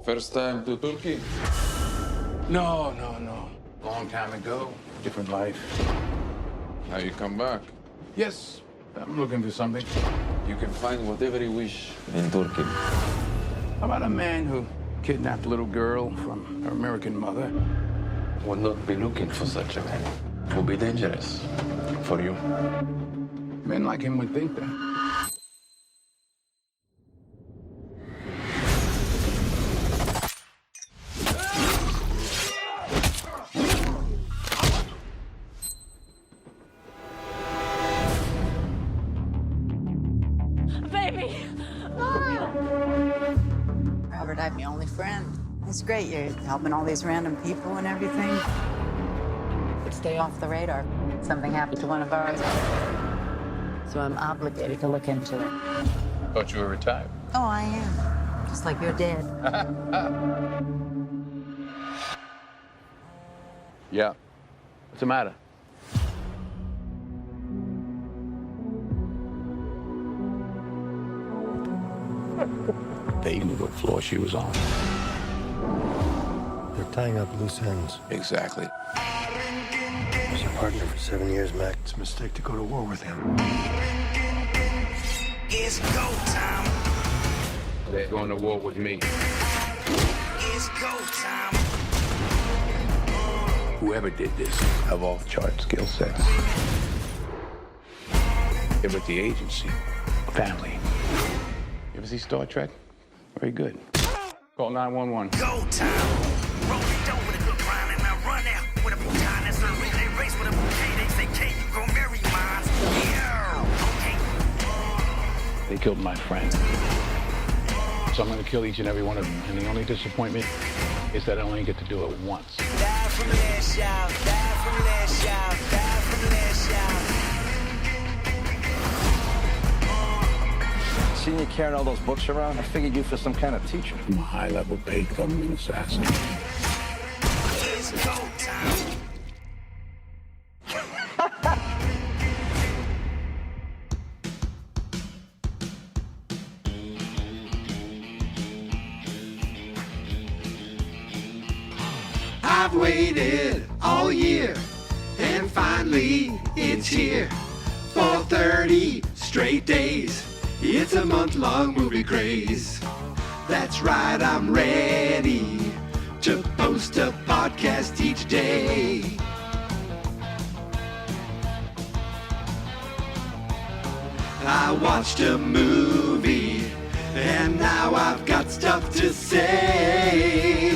First time to Turkey? No. Long time ago, different life. Now you come back. Yes, I'm looking for something. You can find whatever you wish in Turkey. How about a man who kidnapped a little girl from her American mother? Would not be looking for such a man. It would be dangerous for you. Men like him would think that. Baby! Robert, I'm your only friend. It's great you're helping all these random people and everything. But stay off the radar. Something happened to one of ours. So I'm obligated to look into it. Thought you were retired. Oh, I am. Just like you're dead. Yeah. What's the matter? They knew what floor she was on. They're tying up loose ends. Exactly. I was your partner for 7 years, Mac. It's a mistake to go to war with him. It's go time. They're going to war with me. It's go time. Whoever did this have off-chart skill sets. It was the agency, family. You ever see Star Trek? Very good. Call 911. Go time. Roll it down with a good rhyme and I run out with a baton. That's a relay race with a bouquet. They say, K, you gon' marry mine. Yeah. Okay. They killed my friend. So I'm gonna kill each and every one of them. And the only disappointment is that I only get to do it once. Die from last shout. Die from last shout. Die from last shout. Seeing you carrying all those books around, I figured you for some kind of teacher. I'm a high-level paid government assassin. It's go time. I've waited all year, and finally it's here. For 30 straight days, it's a month-long movie craze. That's right, I'm ready to post a podcast each day. I watched a movie, and now I've got stuff to say.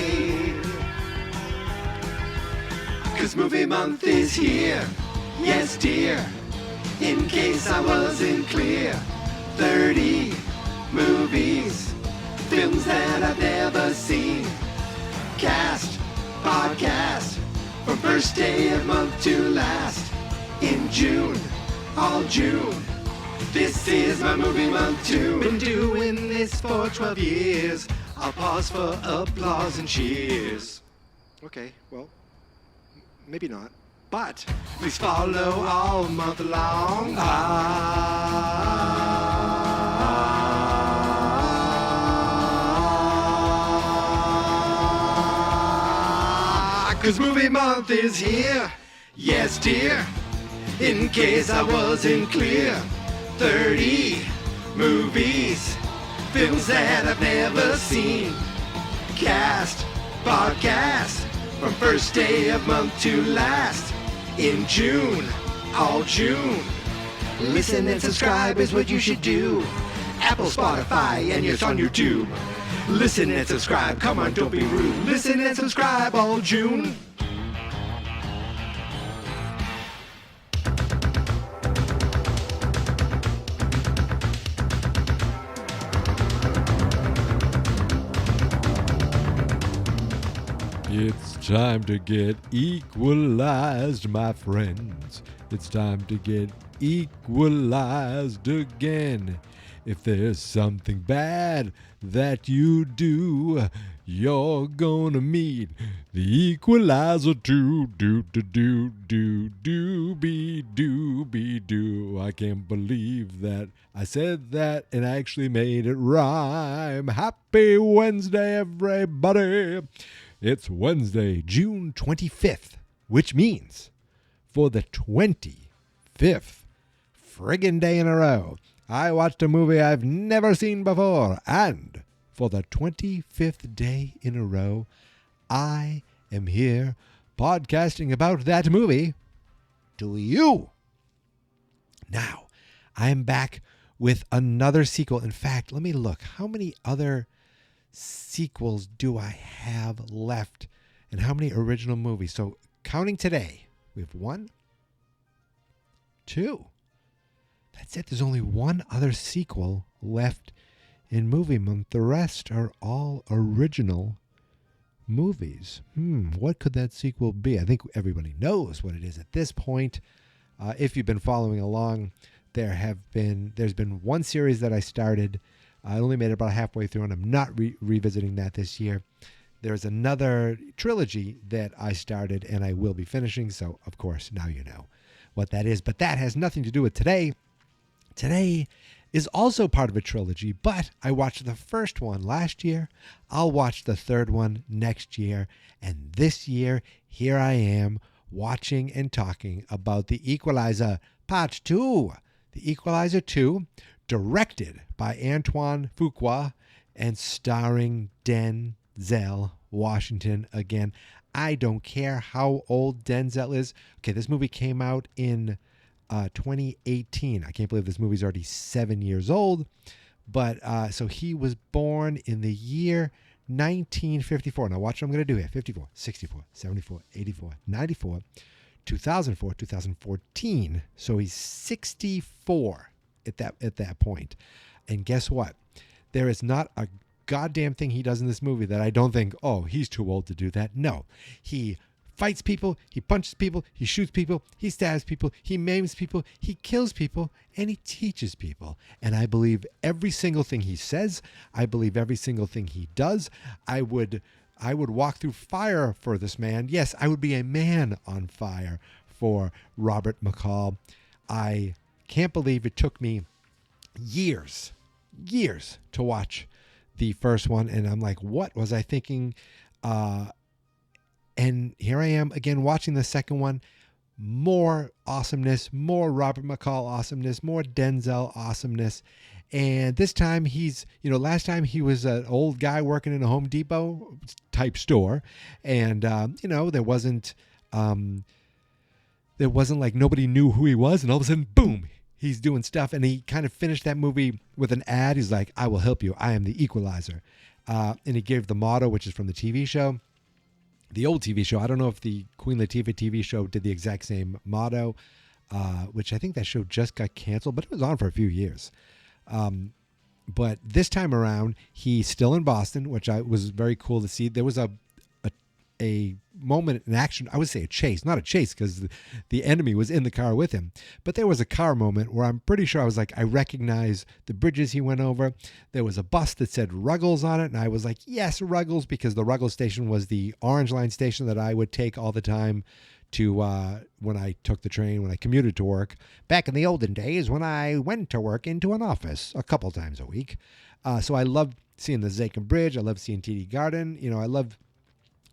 'Cause movie month is here, yes dear, in case I wasn't clear. 30 movies, films that I've never seen. Cast, podcast, from first day of month to last. In June, all June, this is my movie month too. Been doing this for 12 years. I'll pause for applause and cheers. Okay, well, maybe not. But please follow all month long. Cause movie month is here. Yes, dear. In case I wasn't clear. 30 movies, films that I've never seen. Cast, podcast, from first day of month to last. In June, all June. Listen and subscribe is what you should do. Apple, Spotify, and yes, on YouTube. Listen and subscribe, come on, don't be rude. Listen and subscribe all June. It's time to get equalized, my friends. It's time to get equalized again. If there's something bad that you do, You're gonna meet the Equalizer too. Do do do do do be do be do. I can't believe that I said that and I actually made it rhyme. Happy Wednesday, everybody. It's Wednesday, June 25th, which means for the 25th friggin' day in a row, I watched a movie I've never seen before, and for the 25th day in a row, I am here podcasting about that movie to you. Now, I am back with another sequel. In fact, let me look. How many other sequels do I have left? And how many original movies? So, counting today, we have 1, 2. That's it. There's only one other sequel left in movie month. The rest are all original movies. What could that sequel be? I think everybody knows what it is at this point. If you've been following along, there's been one series that I started. I only made it about halfway through, and I'm not revisiting that this year. There's another trilogy that I started, and I will be finishing. So, of course, now you know what that is. But that has nothing to do with today. Today is also part of a trilogy, but I watched the first one last year. I'll watch the third one next year. And this year, here I am watching and talking about The Equalizer Part 2. The Equalizer 2, directed by Antoine Fuqua and starring Denzel Washington again. I don't care how old Denzel is. Okay, this movie came out in 2018. I can't believe this movie's already 7 years old. But so he was born in the year 1954. Now watch what I'm going to do here. 54, 64, 74, 84, 94, 2004, 2014. So he's 64 at that point. And guess what? There is not a goddamn thing he does in this movie that I don't think, oh, he's too old to do that. No. He fights people, he punches people, he shoots people, he stabs people, he maims people, he kills people, and he teaches people. And I believe every single thing he says. I believe every single thing he does. I would walk through fire for this man. Yes, I would be a man on fire for Robert McCall. I can't believe it took me years to watch the first one, and I'm like, what was I thinking? And here I am again watching the second one. More awesomeness, more Robert McCall awesomeness, more Denzel awesomeness. And this time last time he was an old guy working in a Home Depot type store. And, there wasn't like nobody knew who he was. And all of a sudden, boom, he's doing stuff. And he kind of finished that movie with an ad. He's like, I will help you. I am the Equalizer. And he gave the motto, which is from the TV show. The old TV show, I don't know if the Queen Latifah TV show did the exact same motto, which I think that show just got canceled, but it was on for a few years. But this time around, he's still in Boston, which was very cool to see. There was a moment in action, I would say a chase, not a chase because the enemy was in the car with him, but there was a car moment where I'm pretty sure I was like, I recognize the bridges he went over. There was a bus that said Ruggles on it, and I was like, yes, Ruggles, because the Ruggles station was the Orange Line station that I would take all the time to when I took the train, when I commuted to work back in the olden days when I went to work into an office a couple times a week. So I loved seeing the Zakin Bridge. I loved seeing TD Garden. I love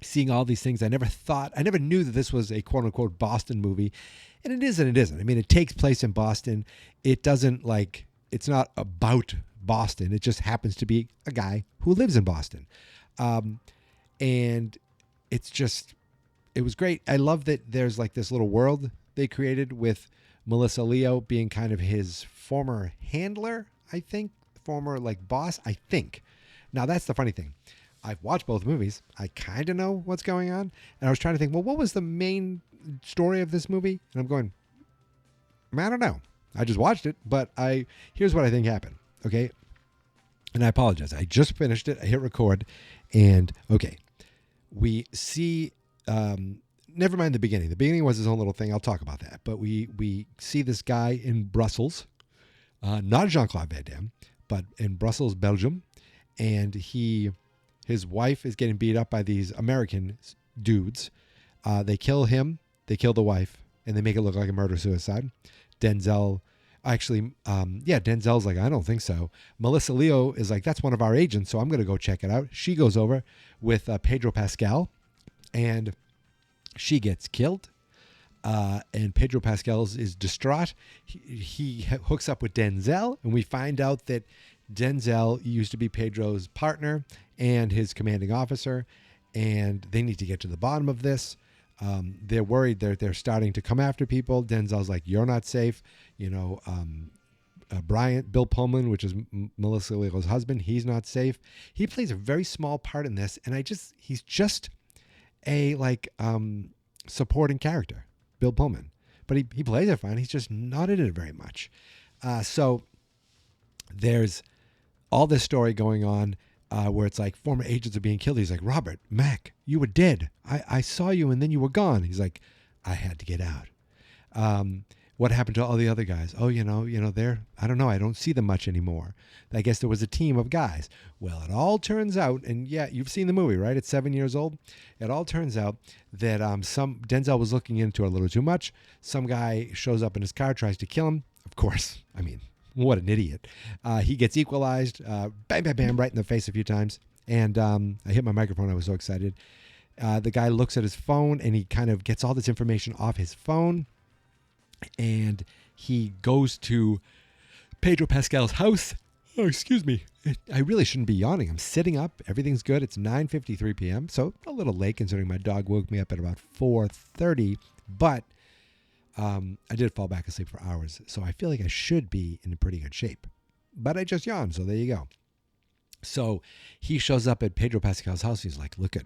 seeing all these things. I never knew that this was a quote unquote Boston movie. And it is and it isn't. I mean, it takes place in Boston. It's not about Boston. It just happens to be a guy who lives in Boston. And it was great. I love that there's like this little world they created with Melissa Leo being kind of his former handler, I think, former like boss, I think. Now that's the funny thing. I've watched both movies. I kind of know what's going on. And I was trying to think, well, what was the main story of this movie? And I'm going, I don't know. I just watched it, but here's what I think happened. Okay. And I apologize. I just finished it. I hit record and okay. We see, never mind the beginning. The beginning was his own little thing. I'll talk about that. But we see this guy in Brussels, not Jean-Claude Van Damme, but in Brussels, Belgium. And he His wife is getting beat up by these American dudes. They kill him. They kill the wife, and they make it look like a murder-suicide. Denzel, actually, Denzel's like, I don't think so. Melissa Leo is like, that's one of our agents, so I'm going to go check it out. She goes over with Pedro Pascal, and she gets killed. And Pedro Pascal is distraught. He hooks up with Denzel, and we find out that Denzel used to be Pedro's partner and his commanding officer, and they need to get to the bottom of this. They're worried they're starting to come after people. Denzel's like, you're not safe. Bill Pullman, which is Melissa Leo's husband, he's not safe. He plays a very small part in this, and he's just a supporting character, Bill Pullman. But he plays it fine. He's just not in it very much. So there's all this story going on where it's like former agents are being killed. He's like, Robert, Mac, you were dead. I saw you and then you were gone. He's like, I had to get out. What happened to all the other guys? Oh, they're, I don't know. I don't see them much anymore. I guess there was a team of guys. Well, it all turns out, and yeah, you've seen the movie, right? It's 7 years old. It all turns out that Denzel was looking into it a little too much. Some guy shows up in his car, tries to kill him. Of course, I mean, what an idiot. He gets equalized, bam, bam, bam, right in the face a few times. And I hit my microphone. I was so excited. The guy looks at his phone, and he kind of gets all this information off his phone. And he goes to Pedro Pascal's house. Oh, excuse me. I really shouldn't be yawning. I'm sitting up. Everything's good. It's 9:53 p.m., so a little late considering my dog woke me up at about 4:30. But I did fall back asleep for hours, so I feel like I should be in pretty good shape. But I just yawned, so there you go. So he shows up at Pedro Pascal's house. He's like, look,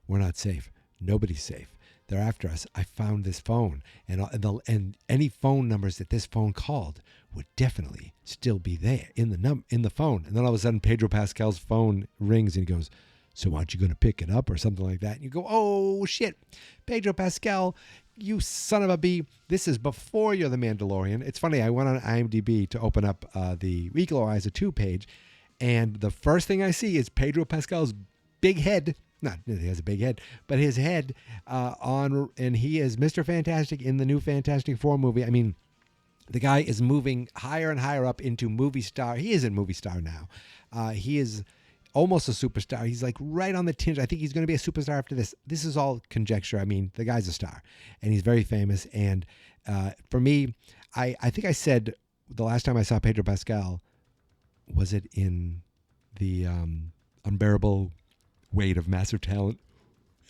we're not safe. Nobody's safe. They're after us. I found this phone, and any phone numbers that this phone called would definitely still be there in the phone. And then all of a sudden, Pedro Pascal's phone rings, and he goes, "So aren't you going to pick it up or something like that?" And you go, "Oh shit, Pedro Pascal, you son of a bee! This is before you're the Mandalorian." It's funny. I went on IMDb to open up the Equalizer 2 page, and the first thing I see is Pedro Pascal's big head. Not that he has a big head, but his head and he is Mr. Fantastic in the new Fantastic Four movie. I mean, the guy is moving higher and higher up into movie star. He isn't movie star now. He is almost a superstar. He's like right on the tinge. I think he's going to be a superstar after this. This is all conjecture. I mean, the guy's a star, and he's very famous. And for me, I think I said the last time I saw Pedro Pascal, was it in the Unbearable Weight of Massive Talent?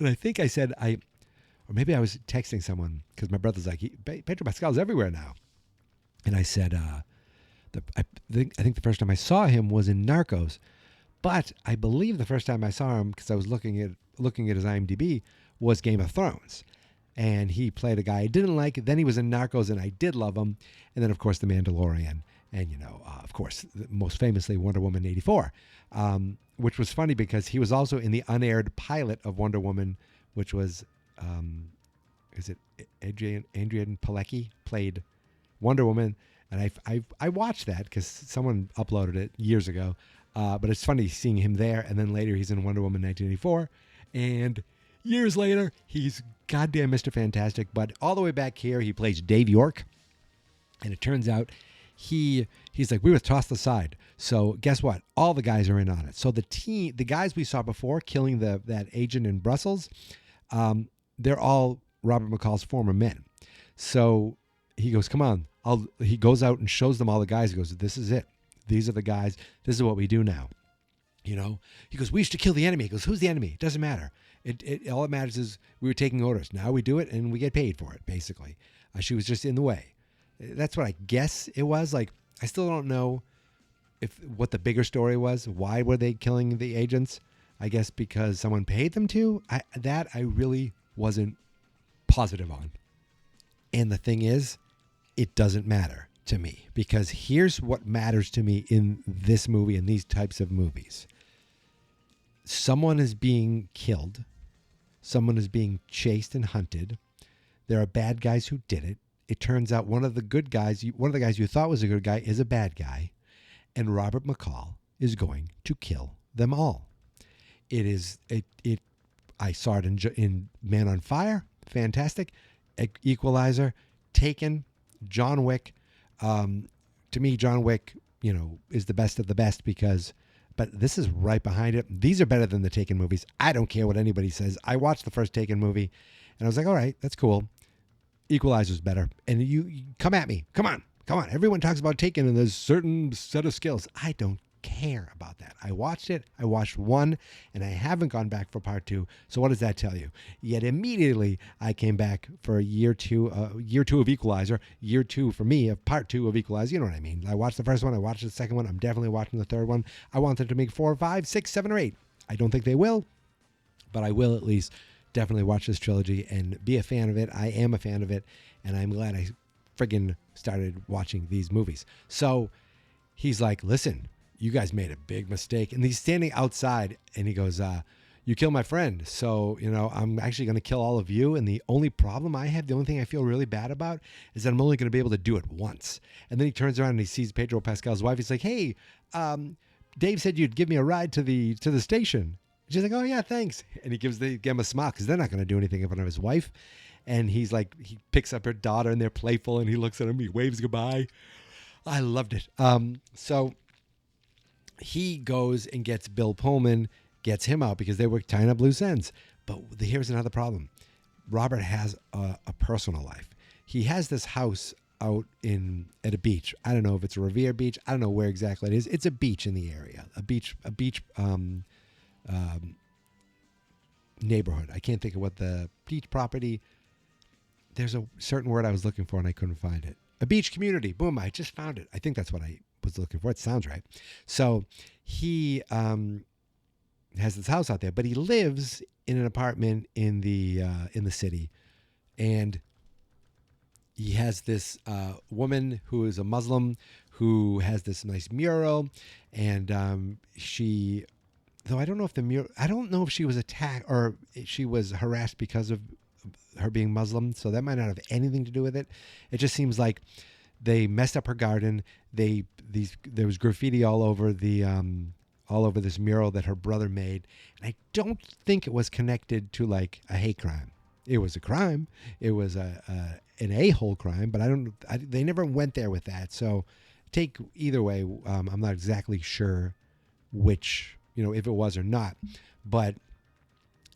And I think I said or maybe I was texting someone because my brother's like, Pedro Pascal's everywhere now. And I said, I think the first time I saw him was in Narcos, but I believe the first time I saw him, because I was looking at his IMDb, was Game of Thrones. And he played a guy I didn't like. Then he was in Narcos, and I did love him. And then, of course, The Mandalorian. And, of course, most famously, Wonder Woman 84. Which was funny because he was also in the unaired pilot of Wonder Woman, which was, is it Adrian Palicki played Wonder Woman, and I watched that because someone uploaded it years ago. But it's funny seeing him there, and then later he's in Wonder Woman 1984, and years later he's goddamn Mr. Fantastic. But all the way back here, he plays Dave York, and it turns out he's like, we were tossed aside. So guess what? All the guys are in on it. So the guys we saw before killing that agent in Brussels, they're all Robert McCall's former men. So he goes, come on. He goes out and shows them all the guys. He goes, this is it. These are the guys. This is what we do now. He goes, we used to kill the enemy. He goes, who's the enemy? It doesn't matter. All it matters is we were taking orders. Now we do it and we get paid for it, basically. She was just in the way. That's what I guess it was. Like, I still don't know what the bigger story was. Why were they killing the agents? I guess because someone paid them to. I really wasn't positive on. And the thing is, it doesn't matter to me, because here's what matters to me in this movie and these types of movies. Someone is being killed. Someone is being chased and hunted. There are bad guys who did it. It turns out one of the guys you thought was a good guy is a bad guy. And Robert McCall is going to kill them all. It is it. I saw it in Man on Fire, fantastic. Equalizer, Taken, John Wick. To me, John Wick, is the best of the best but this is right behind it. These are better than the Taken movies. I don't care what anybody says. I watched the first Taken movie, and I was like, all right, that's cool. Equalizer's better. And you come at me. Come on. Everyone talks about Taken, and there's a certain set of skills. I don't care about that. I watched it. I watched 1, and I haven't gone back for part 2. So what does that tell you? Yet immediately I came back for year 2 of Equalizer, year 2 for me of part 2 of Equalizer. You know what I mean? I watched the first one. I watched the second one. I'm definitely watching the third one. I want them to make 4, 5, 6, 7, or 8. I don't think they will, but I will at least definitely watch this trilogy and be a fan of it. I am a fan of it, and I'm glad I friggin' started watching these movies. So he's like, listen, you guys made a big mistake. And he's standing outside, and he goes, you killed my friend. So, I'm actually going to kill all of you. And the only problem I have, the only thing I feel really bad about is that I'm only going to be able to do it once. And then he turns around and he sees Pedro Pascal's wife. He's like, hey, Dave said you'd give me a ride to the station. She's like, oh, yeah, thanks. And he gives them a smile because they're not going to do anything in front of his wife. And he's like, he picks up her daughter, and they're playful, and he looks at him. He waves goodbye. I loved it. So he goes and gets Bill Pullman, gets him out because they were tying up loose ends. But here's another problem. Robert has a personal life. He has this house out at a beach. I don't know if it's a Revere beach. I don't know where exactly it is. It's a beach in the area. A beach neighborhood. I can't think of what the beach property. There's a certain word I was looking for and I couldn't find it. A beach community. Boom, I just found it. I think that's what I was looking for. It sounds right. So he has this house out there, but he lives in an apartment in the city, and he has this woman who is a Muslim who has this nice mural, and she, though I don't know if the mural, I don't know if she was attacked or she was harassed because of her being Muslim, so that might not have anything to do with it. It just seems like they messed up her garden. There was graffiti all over this mural that her brother made, and I don't think it was connected to like a hate crime. It was a crime. It was an a-hole crime, but they never went there with that. So take either way. I'm not exactly sure which, if it was or not, but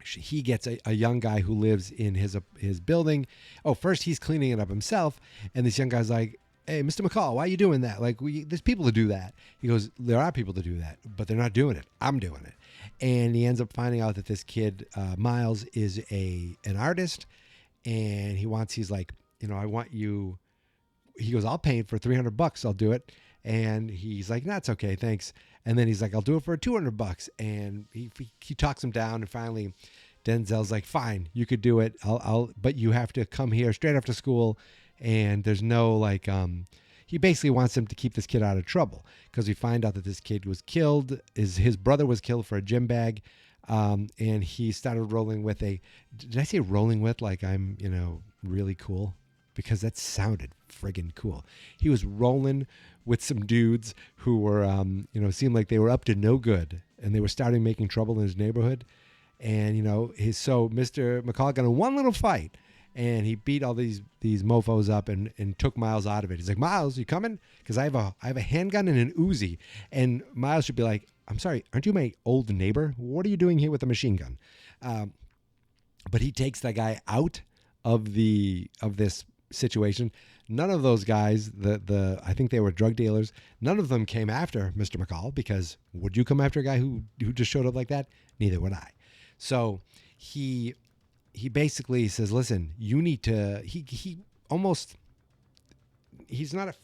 he gets a young guy who lives in his building. Oh, first he's cleaning it up himself, and this young guy's like, hey, Mr. McCall, why are you doing that? Like, there's people to do that. He goes, there are people to do that, but they're not doing it. I'm doing it. And he ends up finding out that this kid, Miles, is an artist, and he's like, I want you. He goes, I'll paint for $300. I'll do it. And he's like, that's okay, thanks. And then he's like, I'll do it for $200. And he talks him down, and finally Denzel's like, fine, you could do it. But you have to come here straight after school. And there's no he basically wants him to keep this kid out of trouble, because we find out that this kid was killed. His brother was killed for a gym bag. And he started rolling with did I say rolling with like I'm, really cool? Because that sounded friggin' cool. He was rolling with some dudes who were, seemed like they were up to no good, and they were starting making trouble in his neighborhood. And, so Mr. McCall got in one little fight, and he beat all these mofos up and took Miles out of it. He's like, Miles, you coming? Because I have a handgun and an Uzi. And Miles should be like, I'm sorry, aren't you my old neighbor? What are you doing here with a machine gun? But he takes that guy out of this situation. None of those guys, I think they were drug dealers, none of them came after Mr. McCall, because would you come after a guy who just showed up like that? Neither would I. So he basically says, listen, you need to, he's not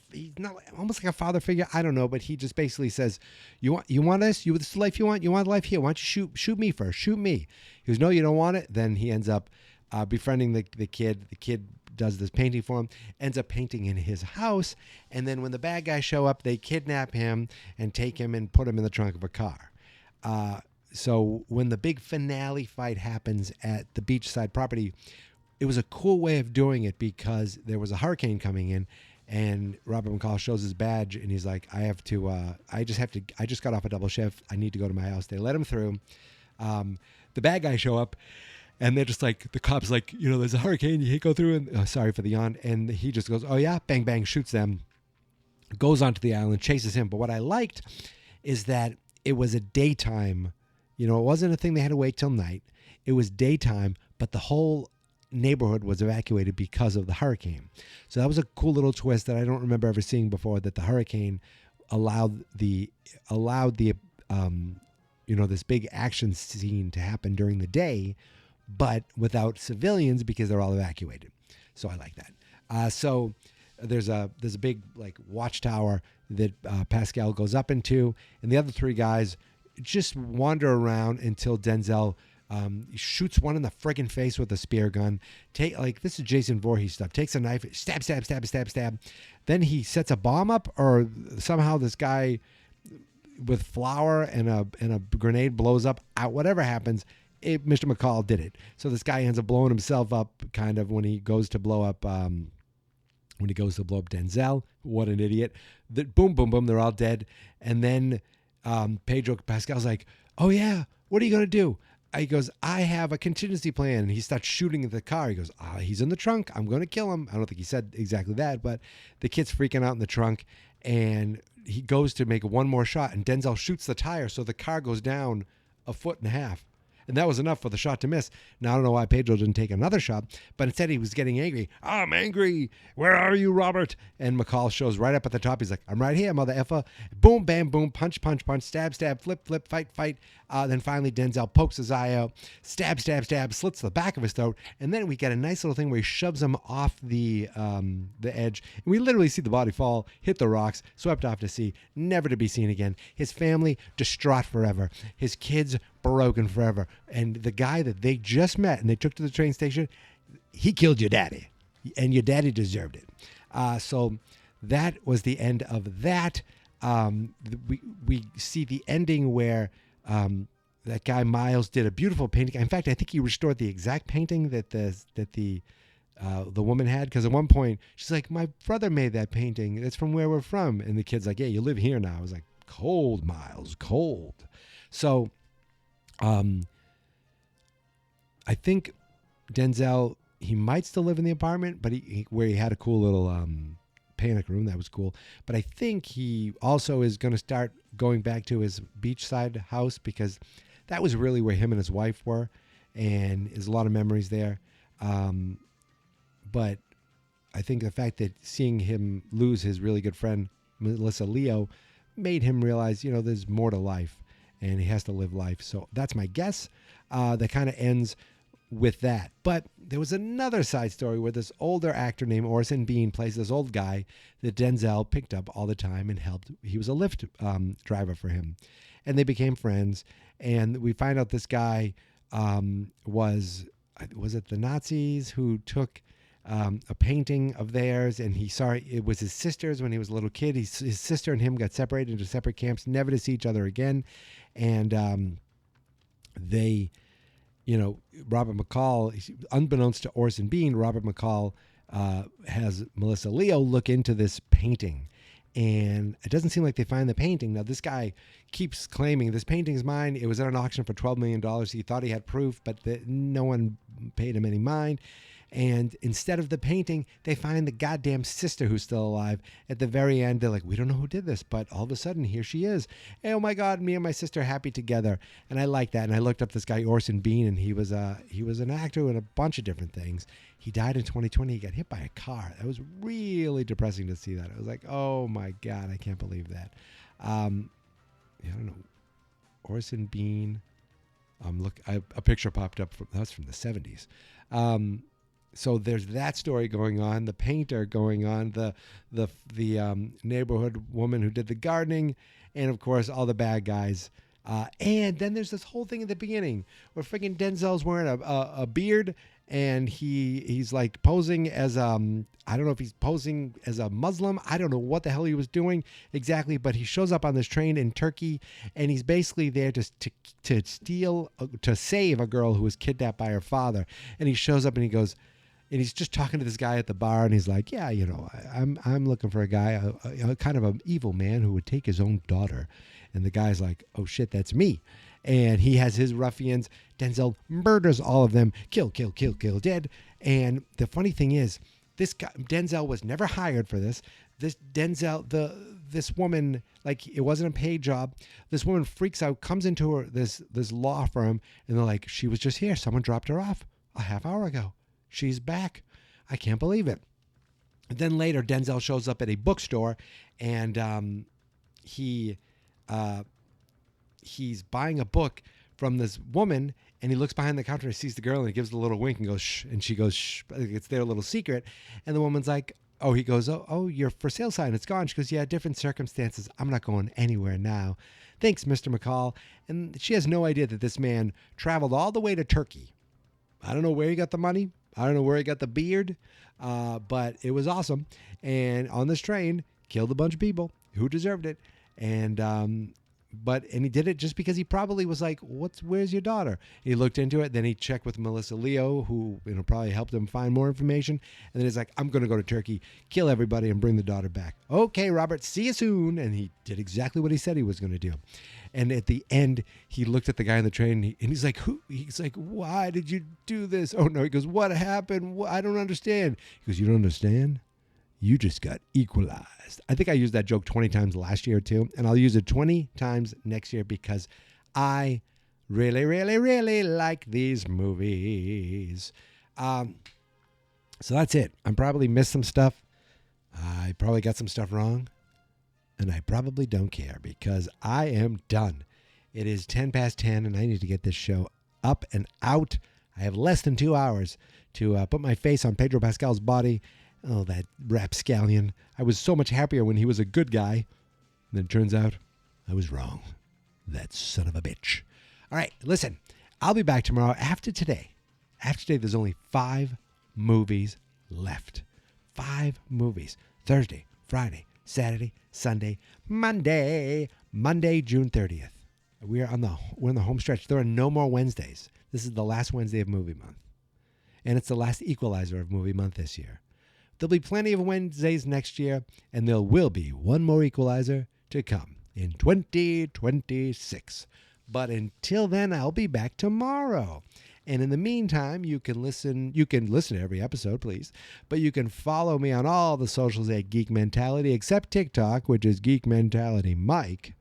almost like a father figure. I don't know, but he just basically says, you want this? This is the life you want? You want the life here? Why don't you shoot me first? Shoot me. He goes, no, you don't want it. Then he ends up befriending the kid. The kid does this painting for him, ends up painting in his house. And then when the bad guys show up, they kidnap him and take him and put him in the trunk of a car. So when the big finale fight happens at the beachside property, it was a cool way of doing it, because there was a hurricane coming in, and Robert McCall shows his badge, and he's like, I just got off a double shift. I need to go to my house. They let him through. The bad guys show up, and they're just like, the cops like, there's a hurricane, you can't go through, and sorry for the yawn, and he just goes, oh yeah, bang bang, shoots them, goes onto the island, chases him. But what I liked is that it was a daytime, it wasn't a thing they had to wait till night. It was daytime, but the whole neighborhood was evacuated because of the hurricane. So that was a cool little twist that I don't remember ever seeing before, that the hurricane allowed this big action scene to happen during the day, but without civilians because they're all evacuated. So I like that. So there's a big like watchtower that Pascal goes up into, and the other three guys just wander around until Denzel shoots one in the friggin' face with a spear gun. This is Jason Voorhees stuff. Takes a knife, stab, stab, stab, stab, stab. Then he sets a bomb up, or somehow this guy with flour and a grenade blows up. Whatever happens, Mr. McCall did it. So this guy ends up blowing himself up, kind of when he goes to blow up. When he goes to blow up Denzel. What an idiot! Boom, boom, boom. They're all dead. And then Pedro Pascal's like, "Oh yeah, what are you gonna do?" He goes, I have a contingency plan. And he starts shooting at the car. He goes, he's in the trunk. I'm going to kill him. I don't think he said exactly that, but the kid's freaking out in the trunk. And he goes to make one more shot. And Denzel shoots the tire. So the car goes down 1.5 feet. And that was enough for the shot to miss. Now, I don't know why Pedro didn't take another shot, but instead he was getting angry. I'm angry. Where are you, Robert? And McCall shows right up at the top. He's like, I'm right here, mother effer. Boom, bam, boom, punch, punch, punch, stab, stab, flip, flip, fight, fight. Then finally Denzel pokes his eye out, stab, stab, stab, slits the back of his throat. And then we get a nice little thing where he shoves him off the edge. And we literally see the body fall, hit the rocks, swept off to sea, never to be seen again. His family distraught forever. His kids broken forever. And the guy that they just met and they took to the train station, he killed your daddy. And your daddy deserved it. So that was the end of that. We see the ending where that guy Miles did a beautiful painting. In fact, I think he restored the exact painting that the woman had, because at one point she's like, my brother made that painting. It's from where we're from. And the kid's like, yeah, you live here now. I was like, cold, Miles, cold. So I think Denzel, he might still live in the apartment, but where he had a cool little panic room. That was cool. But I think he also is going to start going back to his beachside house, because that was really where him and his wife were, and there's a lot of memories there. But I think the fact that seeing him lose his really good friend, Melissa Leo, made him realize, there's more to life, and he has to live life. So that's my guess. That kind of ends with that. But there was another side story where this older actor named Orson Bean plays this old guy that Denzel picked up all the time and helped. He was a Lyft driver for him. And they became friends. And we find out this guy was it the Nazis who took a painting of theirs, and he saw it was his sister's when he was a little kid. His sister and him got separated into separate camps, never to see each other again. And they, Robert McCall, unbeknownst to Orson Bean, Robert McCall has Melissa Leo look into this painting. And it doesn't seem like they find the painting. Now, this guy keeps claiming this painting's mine. It was at an auction for $12 million. He thought he had proof, but no one paid him any mind. And instead of the painting, they find the goddamn sister who's still alive. At the very end, they're like, we don't know who did this, but all of a sudden, here she is. Hey, oh my God, me and my sister are happy together. And I like that. And I looked up this guy, Orson Bean, and he was an actor in a bunch of different things. He died in 2020. He got hit by a car. That was really depressing to see that. I was like, oh my God, I can't believe that. I don't know. Orson Bean. A picture popped up. That's from the 70s. So there's that story going on, the painter going on, the neighborhood woman who did the gardening, and of course all the bad guys. And then there's this whole thing at the beginning where freaking Denzel's wearing a beard, and he's like posing as I don't know if he's posing as a Muslim. I don't know what the hell he was doing exactly, but he shows up on this train in Turkey, and he's basically there to save a girl who was kidnapped by her father. And he shows up and he goes. And he's just talking to this guy at the bar, and he's like, yeah, I'm looking for a guy, a kind of an evil man who would take his own daughter. And the guy's like, oh, shit, that's me. and he has his ruffians. Denzel murders all of them. Kill, dead. And the funny thing is, this guy, Denzel was never hired for this. This woman, like, it wasn't a paid job. This woman freaks out, comes into this law firm, and they're like, she was just here. Someone dropped her off a half hour ago. She's back. I can't believe it. And then later, Denzel shows up at a bookstore, and he's buying a book from this woman, and he looks behind the counter and sees the girl, and he gives a little wink and goes, shh, and she goes, shh. It's their little secret. And the woman's like, he goes, oh, your for sale sign, it's gone. She goes, yeah, different circumstances. I'm not going anywhere now. Thanks, Mr. McCall. And she has no idea that this man traveled all the way to Turkey. I don't know where he got the money. I don't know where he got the beard, but it was awesome. And on this train, killed a bunch of people who deserved it. And he did it just because he probably was like, where's your daughter? He looked into it. Then he checked with Melissa Leo, who probably helped him find more information. And then he's like, I'm going to go to Turkey, kill everybody, and bring the daughter back. Okay, Robert, see you soon. And he did exactly what he said he was going to do. And at the end, he looked at the guy on the train, and he's like, who? He's like, why did you do this? Oh, no. He goes, what happened? I don't understand. He goes, you don't understand? You just got equalized. I think I used that joke 20 times last year, too. And I'll use it 20 times next year because I really, really, really like these movies. So that's it. I probably missed some stuff. I probably got some stuff wrong. And I probably don't care because I am done. It is 10 past 10, and I need to get this show up and out. I have less than 2 hours to put my face on Pedro Pascal's body. Oh, that rapscallion. I was so much happier when he was a good guy. And then it turns out I was wrong. That son of a bitch. All right, listen. I'll be back tomorrow after today. After today, there's only 5 movies left. 5 movies. Thursday, Friday, Saturday, Sunday, Monday, June 30th. We're in the home stretch. There are no more Wednesdays. This is the last Wednesday of movie month. And it's the last Equalizer of movie month this year. There'll be plenty of Wednesdays next year, and there will be one more Equalizer to come in 2026. But until then, I'll be back tomorrow. And in the meantime, you can listen to every episode, please. But you can follow me on all the socials at Geek Mentality, except TikTok, which is Geek Mentality Mike.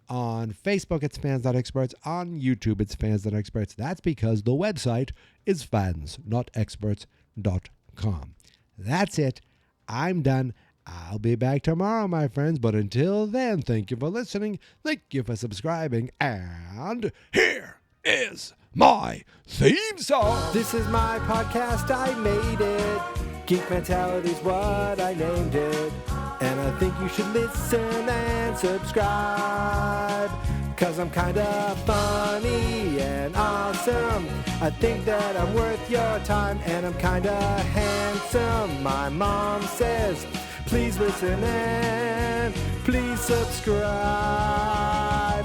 On Facebook, it's Fans.Experts. On YouTube, it's Fans.Experts. That's because the website is fansnotexperts.com. That's it. I'm done. I'll be back tomorrow, my friends. But until then, thank you for listening. Thank you for subscribing. And here is my theme song. This is my podcast, I made it. Geek Mentality's what I named it. And I think you should listen and subscribe. Cause I'm kinda funny and awesome. I think that I'm worth your time, and I'm kinda handsome. My mom says, please listen and please subscribe.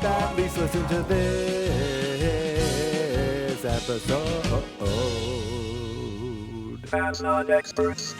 At least listen to this episode. Fans not experts.